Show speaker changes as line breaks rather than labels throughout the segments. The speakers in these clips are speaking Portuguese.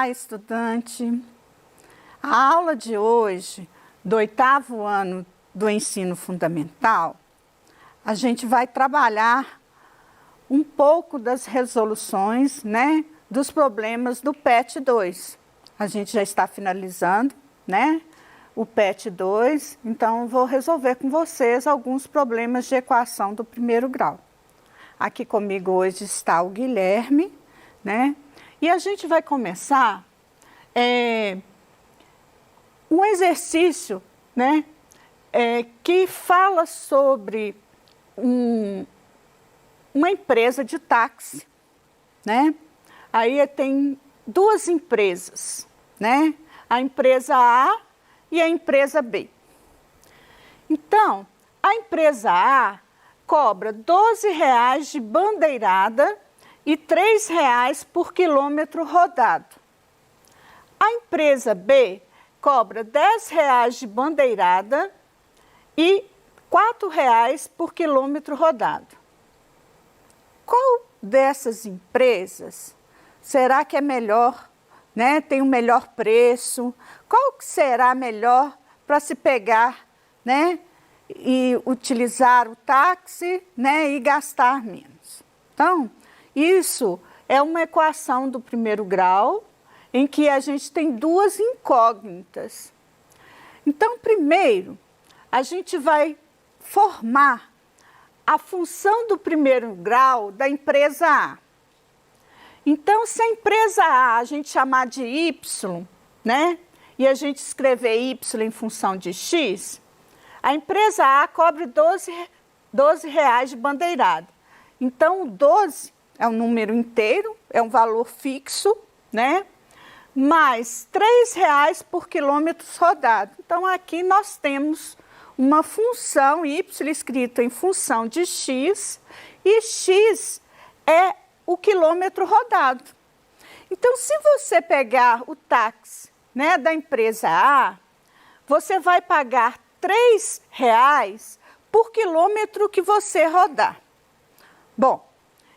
Olá, estudante! A aula de hoje, do 8º ano do ensino fundamental, a gente vai trabalhar um pouco das resoluções, né, dos problemas do PET 2. A gente já está finalizando, né, o PET 2, então vou resolver com vocês alguns problemas de equação do primeiro grau. Aqui comigo hoje está o Guilherme, né, e a gente vai começar um exercício, né, que fala sobre uma empresa de táxi, né? Aí tem duas empresas, né? A empresa A e a empresa B. Então, a empresa A cobra R$12 de bandeirada e R$3 por quilômetro rodado. A empresa B cobra R$10 de bandeirada e R$4 por quilômetro rodado. Qual dessas empresas será que é melhor, né? Tem o melhor preço? Qual que será melhor para se pegar, né? E utilizar o táxi, né? E gastar menos? Então, isso é uma equação do primeiro grau em que a gente tem duas incógnitas. Então, primeiro, a gente vai formar a função do primeiro grau da empresa A. Então, se a empresa A gente chamar de Y, né? E a gente escrever Y em função de X, a empresa A cobra R$12 de bandeirada. Então, o 12 é um número inteiro, é um valor fixo, né? Mais R$3 por quilômetro rodado. Então, aqui nós temos uma função y escrita em função de x, e x é o quilômetro rodado. Então, se você pegar o táxi, né, da empresa A, você vai pagar R$3 por quilômetro que você rodar. Bom,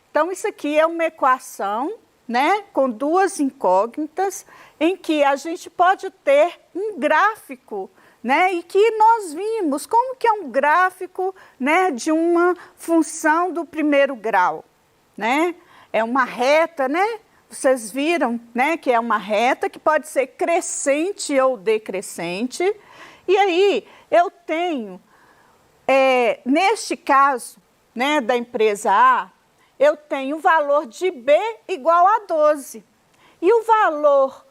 então isso aqui é uma equação, né, com duas incógnitas, em que a gente pode ter um gráfico, né, e que nós vimos como que é um gráfico, né, de uma função do primeiro grau, né? É uma reta, né? Vocês viram, né, que é uma reta que pode ser crescente ou decrescente. E aí eu tenho, neste caso, né, da empresa A, eu tenho o valor de B igual a 12. E o valor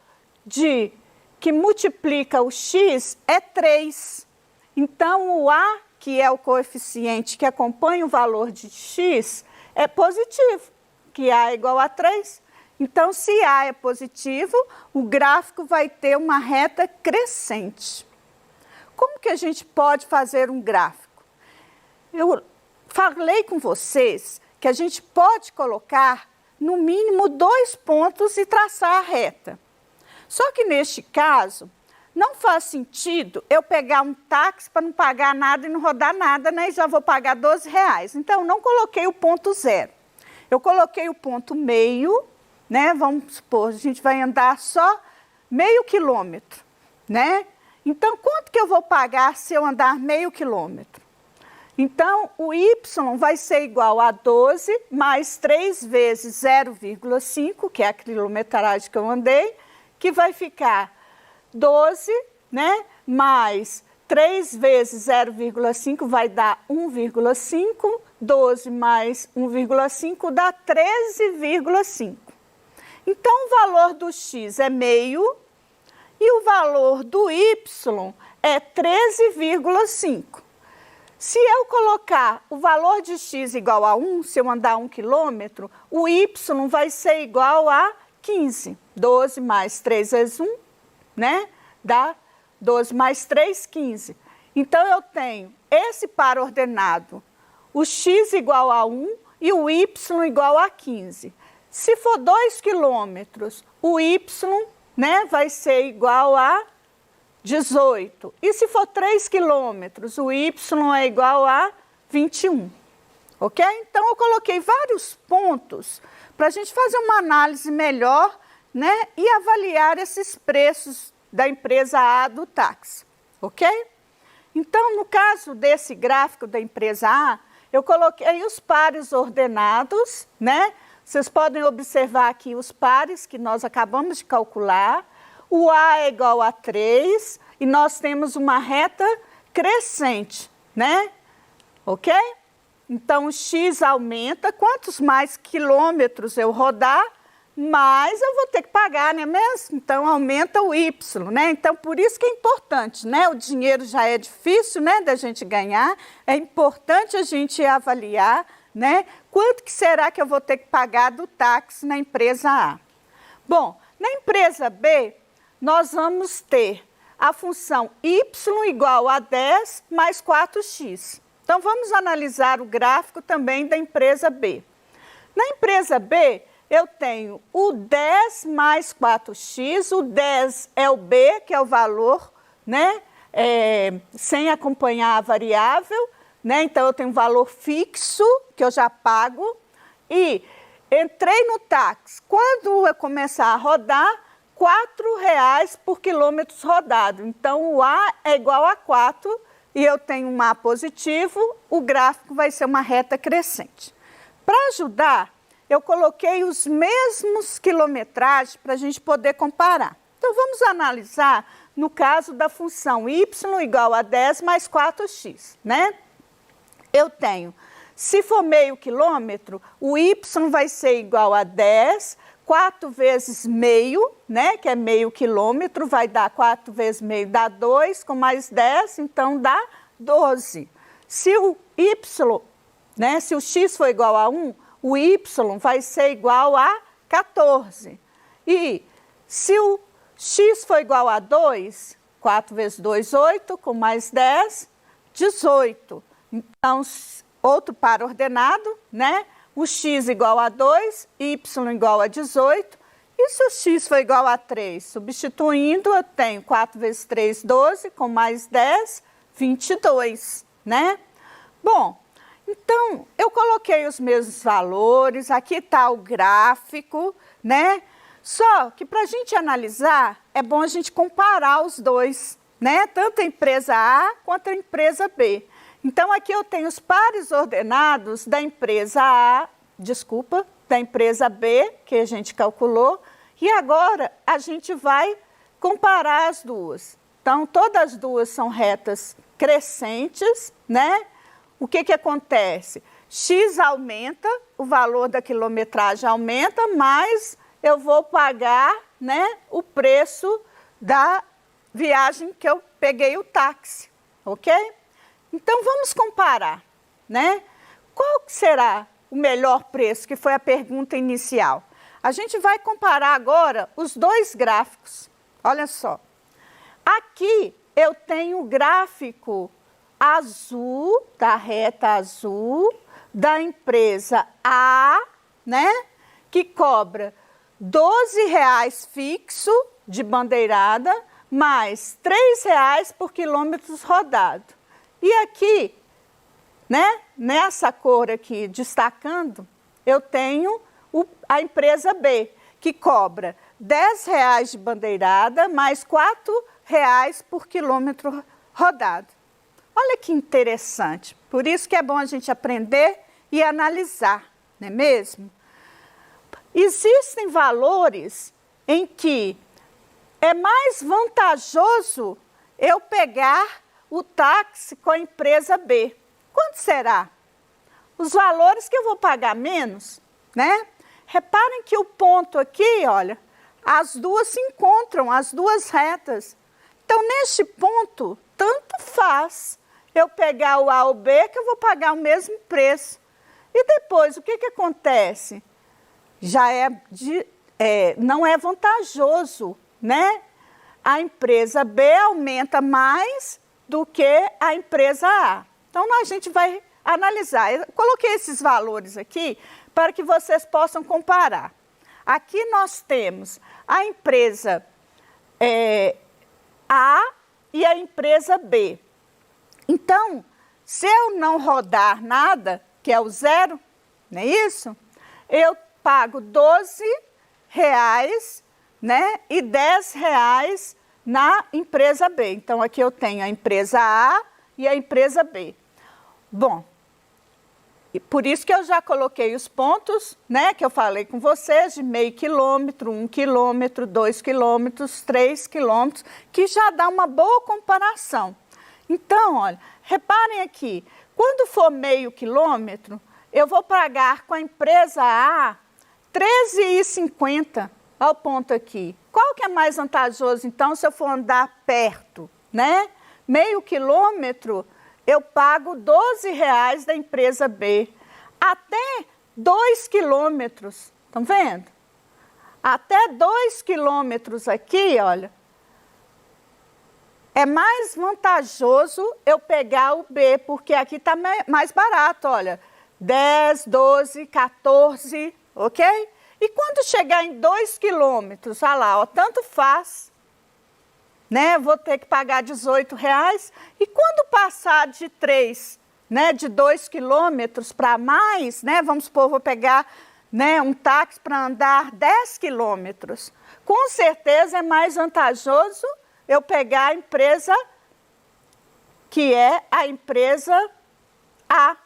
que multiplica o x é 3. Então, o A, que é o coeficiente que acompanha o valor de x, é positivo, que A é igual a 3. Então, se A é positivo, o gráfico vai ter uma reta crescente. Como que a gente pode fazer um gráfico? Eu falei com vocês que a gente pode colocar, no mínimo, 2 pontos e traçar a reta. Só que, neste caso, não faz sentido eu pegar um táxi para não pagar nada e não rodar nada, né? E já vou pagar R$12. Então, não coloquei o ponto zero. Eu coloquei o ponto meio, né? Vamos supor, a gente vai andar só meio quilômetro, né? Então, quanto que eu vou pagar se eu andar meio quilômetro? Então, o y vai ser igual a 12 mais 3 vezes 0,5, que é a quilometragem que eu andei, que vai ficar 12, né, mais 3 vezes 0,5 vai dar 1,5, 12 mais 1,5 dá 13,5. Então, o valor do x é meio e o valor do y é 13,5. Se eu colocar o valor de x igual a 1, se eu andar 1 quilômetro, o y vai ser igual a 15. 12 mais 3 vezes 1, né? Dá 12 mais 3, 15. Então, eu tenho esse par ordenado, o x igual a 1 e o y igual a 15. Se for 2 quilômetros, o y, né, vai ser igual a 18. E se for 3 quilômetros, o y é igual a 21. Ok? Então, eu coloquei vários pontos para a gente fazer uma análise melhor, né, e avaliar esses preços da empresa A do táxi, ok? Então, no caso desse gráfico da empresa A, eu coloquei os pares ordenados, né? Vocês podem observar aqui os pares que nós acabamos de calcular. O A é igual a 3 e nós temos uma reta crescente, né? Ok? Então, o X aumenta. Quantos mais quilômetros eu rodar, mais eu vou ter que pagar, não é mesmo? Então, aumenta o Y, né? Então, por isso que é importante, né? O dinheiro já é difícil, né, da gente ganhar. É importante a gente avaliar, né? Quanto que será que eu vou ter que pagar do táxi na empresa A? Bom, na empresa B, nós vamos ter a função Y igual a 10 mais 4x. Então, vamos analisar o gráfico também da empresa B. Na empresa B, eu tenho o 10 mais 4x, o 10 é o B, que é o valor, né, sem acompanhar a variável, né, então eu tenho um valor fixo, que eu já pago, e entrei no táxi, quando eu começar a rodar, R$4 por quilômetro rodado, então o A é igual a 4, e eu tenho um A positivo, o gráfico vai ser uma reta crescente. Para ajudar, eu coloquei os mesmos quilometragens para a gente poder comparar. Então, vamos analisar no caso da função y igual a 10 mais 4x, né? Eu tenho, se for meio quilômetro, o y vai ser igual a 10, 4 vezes meio, né? Que é meio quilômetro, vai dar 4 vezes meio, dá 2, com mais 10, então dá 12. Se o y, né? Se o x for igual a 1, o y vai ser igual a 14. E se o x for igual a 2, 4 vezes 2, 8, com mais 10, 18. Então, outro par ordenado, né? O x igual a 2, y igual a 18. E se o x for igual a 3? Substituindo, eu tenho 4 vezes 3, 12, com mais 10, 22, né? Bom, então, eu coloquei os mesmos valores, aqui está o gráfico, né? Só que para a gente analisar, é bom a gente comparar os dois, né? Tanto a empresa A quanto a empresa B. Então, aqui eu tenho os pares ordenados da empresa A, da empresa B, que a gente calculou, e agora a gente vai comparar as duas. Então, todas as duas são retas crescentes, né? O que acontece? X aumenta, o valor da quilometragem aumenta, mas eu vou pagar, né, o preço da viagem que eu peguei o táxi, ok? Então, vamos comparar, né? Qual será o melhor preço, que foi a pergunta inicial? A gente vai comparar agora os dois gráficos. Olha só. Aqui eu tenho o gráfico azul, da reta azul, da empresa A, né, que cobra R$12 fixo de bandeirada, mais R$3 por quilômetro rodado. E aqui, né, nessa cor aqui, destacando, eu tenho a empresa B, que cobra R$10 de bandeirada, mais R$4 por quilômetro rodado. Olha que interessante, por isso que é bom a gente aprender e analisar, não é mesmo? Existem valores em que é mais vantajoso eu pegar o táxi com a empresa B. Quanto será? Os valores que eu vou pagar menos, né? Reparem que o ponto aqui, olha, as duas se encontram, as duas retas. Então, neste ponto, tanto faz eu pegar o A ou B, que eu vou pagar o mesmo preço. E depois, o que acontece? Já não é vantajoso, né? A empresa B aumenta mais do que a empresa A. Então, a gente vai analisar. Eu coloquei esses valores aqui para que vocês possam comparar. Aqui nós temos a empresa A e a empresa B. Então, se eu não rodar nada, que é o zero, não é isso? Eu pago R$12 né, e R$10 na empresa B. Então, aqui eu tenho a empresa A e a empresa B. Bom, e por isso que eu já coloquei os pontos, né, que eu falei com vocês, de meio quilômetro, 1 quilômetro, 2 quilômetros, 3 quilômetros, que já dá uma boa comparação. Então, olha, reparem aqui, quando for meio quilômetro, eu vou pagar com a empresa A R$13,50 ao ponto aqui. Qual que é mais vantajoso, então, se eu for andar perto, né? Meio quilômetro, eu pago R$12 da empresa B. Até 2 quilômetros, estão vendo? Até 2 quilômetros aqui, olha, é mais vantajoso eu pegar o B, porque aqui está mais barato, olha, 10, 12, 14, ok? E quando chegar em 2 quilômetros, olha lá, ó, tanto faz, né? Vou ter que pagar R$18. E quando passar de 3, né, de 2 quilômetros para mais, né? Vamos supor, vou pegar, né, um táxi para andar 10 quilômetros. Com certeza é mais vantajoso eu pegar a empresa que é a empresa A.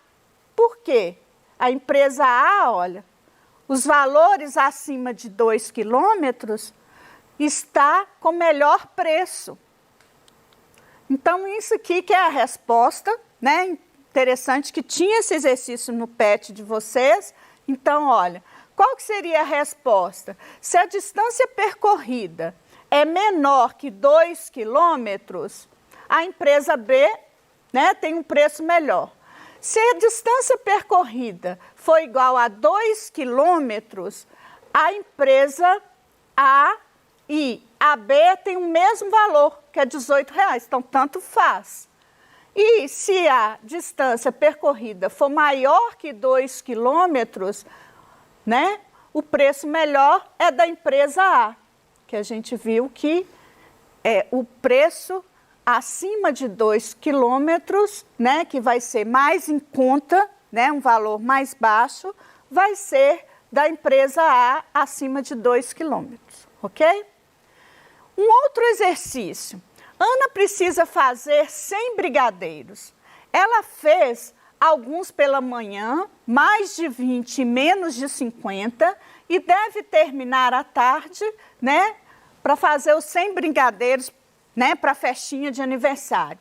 Por quê? A empresa A, olha, os valores acima de 2 quilômetros está com melhor preço. Então, isso aqui que é a resposta, né? Interessante que tinha esse exercício no PET de vocês. Então, olha, qual que seria a resposta? Se a distância percorrida é menor que 2 quilômetros, a empresa B, né, tem um preço melhor. Se a distância percorrida for igual a 2 quilômetros, a empresa A e a B tem o mesmo valor, que é R$18. Então, tanto faz. E se a distância percorrida for maior que 2 quilômetros, né, o preço melhor é da empresa A, que a gente viu que o preço acima de 2 quilômetros, né, que vai ser mais em conta, né, um valor mais baixo, vai ser da empresa A acima de 2 quilômetros, ok? Um outro exercício. Ana precisa fazer 100 brigadeiros. Ela fez alguns pela manhã, mais de 20 e menos de 50, e deve terminar à tarde, né, para fazer os 100 brigadeiros, né, para a festinha de aniversário.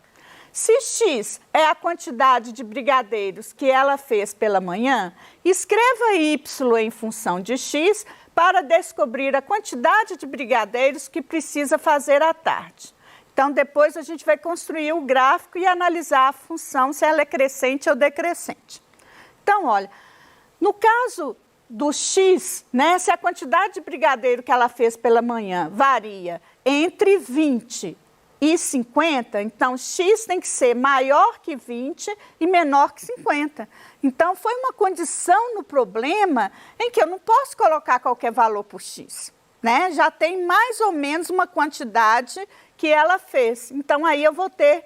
Se X é a quantidade de brigadeiros que ela fez pela manhã, escreva Y em função de X para descobrir a quantidade de brigadeiros que precisa fazer à tarde. Então, depois a gente vai construir o gráfico e analisar a função, se ela é crescente ou decrescente. Então, olha, no caso do X, né, se a quantidade de brigadeiro que ela fez pela manhã varia entre 20 e 50, então X tem que ser maior que 20 e menor que 50. Então, foi uma condição no problema em que eu não posso colocar qualquer valor por X, né? Já tem mais ou menos uma quantidade que ela fez. Então, aí eu vou ter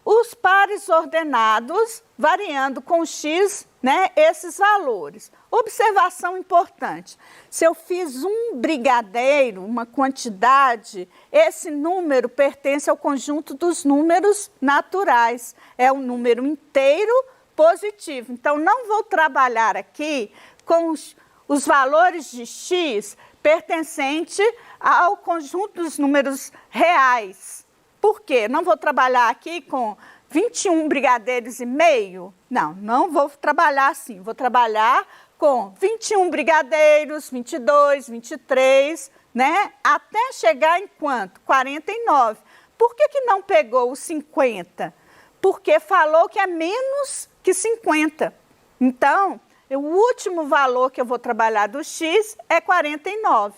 os pares ordenados variando com X, né, esses valores. Observação importante, se eu fiz um brigadeiro, uma quantidade, esse número pertence ao conjunto dos números naturais, é um número inteiro positivo. Então, não vou trabalhar aqui com os valores de X pertencente ao conjunto dos números reais. Por quê? Não vou trabalhar aqui com 21 brigadeiros e meio? Não, não vou trabalhar assim. Vou trabalhar com 21 brigadeiros, 22, 23, né? Até chegar em quanto? 49. Por que não pegou os 50? Porque falou que é menos que 50. Então, o último valor que eu vou trabalhar do X é 49.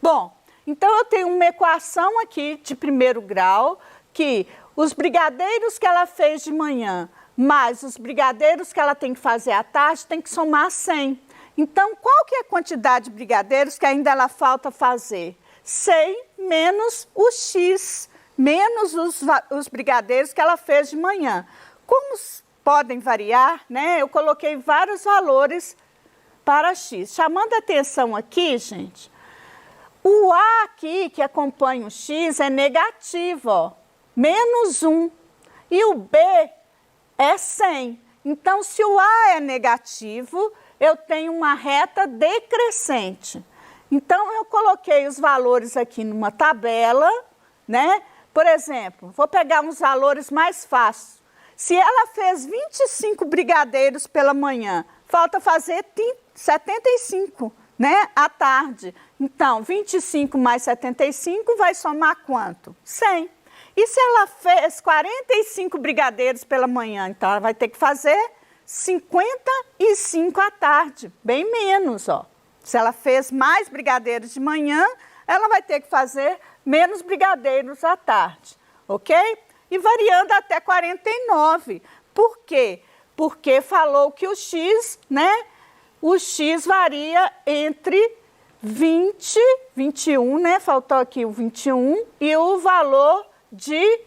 Bom, então eu tenho uma equação aqui de primeiro grau que os brigadeiros que ela fez de manhã mais os brigadeiros que ela tem que fazer à tarde tem que somar 100. Então, qual que é a quantidade de brigadeiros que ainda ela falta fazer? 100 menos o X, menos os brigadeiros que ela fez de manhã. Como podem variar, né? Eu coloquei vários valores para X. Chamando a atenção aqui, gente, O A aqui, que acompanha o X, é negativo, ó, -1. E o B é 100. Então, se o A é negativo, eu tenho uma reta decrescente. Então, eu coloquei os valores aqui numa tabela, né? Por exemplo, vou pegar uns valores mais fáceis. Se ela fez 25 brigadeiros pela manhã, falta fazer 75, né? À tarde. Então, 25 mais 75 vai somar quanto? 100. E se ela fez 45 brigadeiros pela manhã, então ela vai ter que fazer 55 à tarde, bem menos, ó. Se ela fez mais brigadeiros de manhã, ela vai ter que fazer menos brigadeiros à tarde, ok? E variando até 49. Por quê? Porque falou que o X, né? O X varia entre 20, 21, né? Faltou aqui o 21 e o valor de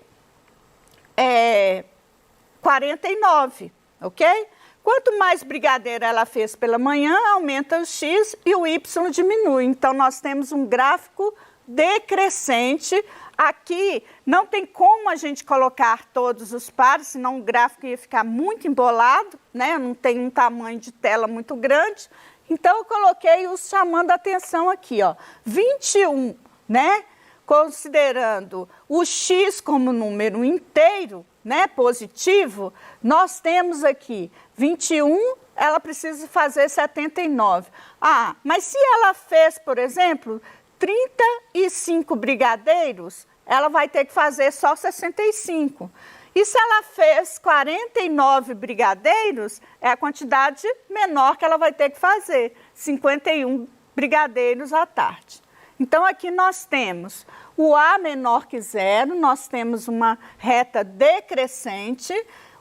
49, ok? Quanto mais brigadeiro ela fez pela manhã, aumenta o X e o Y diminui. Então, nós temos um gráfico decrescente. Aqui não tem como a gente colocar todos os pares, senão o gráfico ia ficar muito embolado, né? Não tem um tamanho de tela muito grande. Então, eu coloquei os chamando a atenção aqui, ó. 21, né? Considerando o X como número inteiro, né, positivo, nós temos aqui 21, ela precisa fazer 79. Ah, mas se ela fez, por exemplo, 35 brigadeiros, ela vai ter que fazer só 65. E se ela fez 49 brigadeiros, é a quantidade menor que ela vai ter que fazer, 51 brigadeiros à tarde. Então, aqui nós temos o A menor que 0, nós temos uma reta decrescente,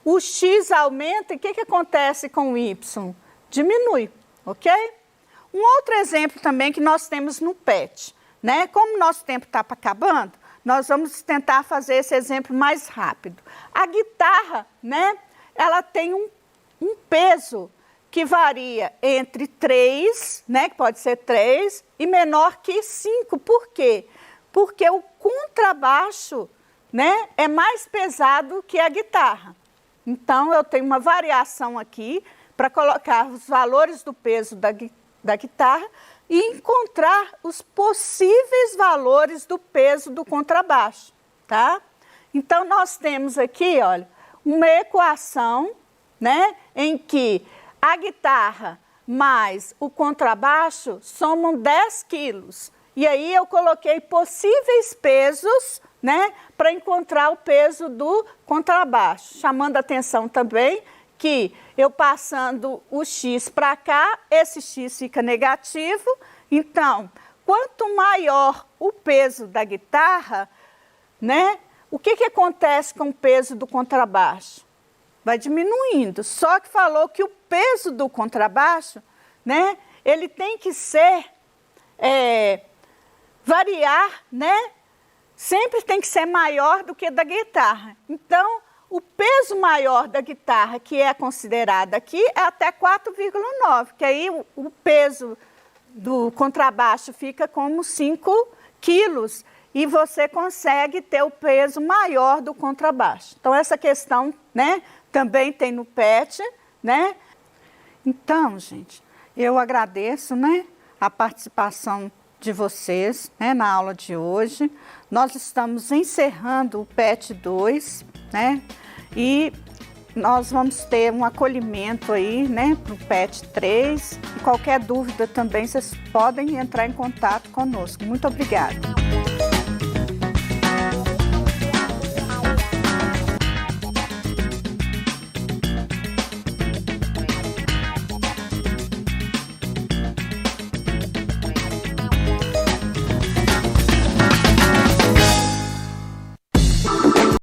o X aumenta e o que acontece com o Y? Diminui, ok? Um outro exemplo também que nós temos no PET, né? Como o nosso tempo está acabando, nós vamos tentar fazer esse exemplo mais rápido. A guitarra, né? Ela tem um peso que varia entre 3, né, que pode ser 3, e menor que 5. Por quê? Porque o contrabaixo, né, é mais pesado que a guitarra. Então, eu tenho uma variação aqui para colocar os valores do peso da guitarra e encontrar os possíveis valores do peso do contrabaixo, tá? Então, nós temos aqui, olha, uma equação, né, em que a guitarra mais o contrabaixo somam 10 quilos. E aí eu coloquei possíveis pesos, né, para encontrar o peso do contrabaixo. Chamando a atenção também que eu passando o X para cá, esse X fica negativo. Então, quanto maior o peso da guitarra, né, o que acontece com o peso do contrabaixo? Vai diminuindo, só que falou que o peso do contrabaixo, né, ele tem que ser, variar, né, sempre tem que ser maior do que da guitarra. Então, o peso maior da guitarra, que é considerado aqui, é até 4,9, que aí o peso do contrabaixo fica como 5 quilos, e você consegue ter o peso maior do contrabaixo. Então, essa questão, né, também tem no PET, né? Então, gente, eu agradeço, né, a participação de vocês, né, na aula de hoje. Nós estamos encerrando o PET 2, né? E nós vamos ter um acolhimento aí, né, para o PET 3. E qualquer dúvida também, vocês podem entrar em contato conosco. Muito obrigada.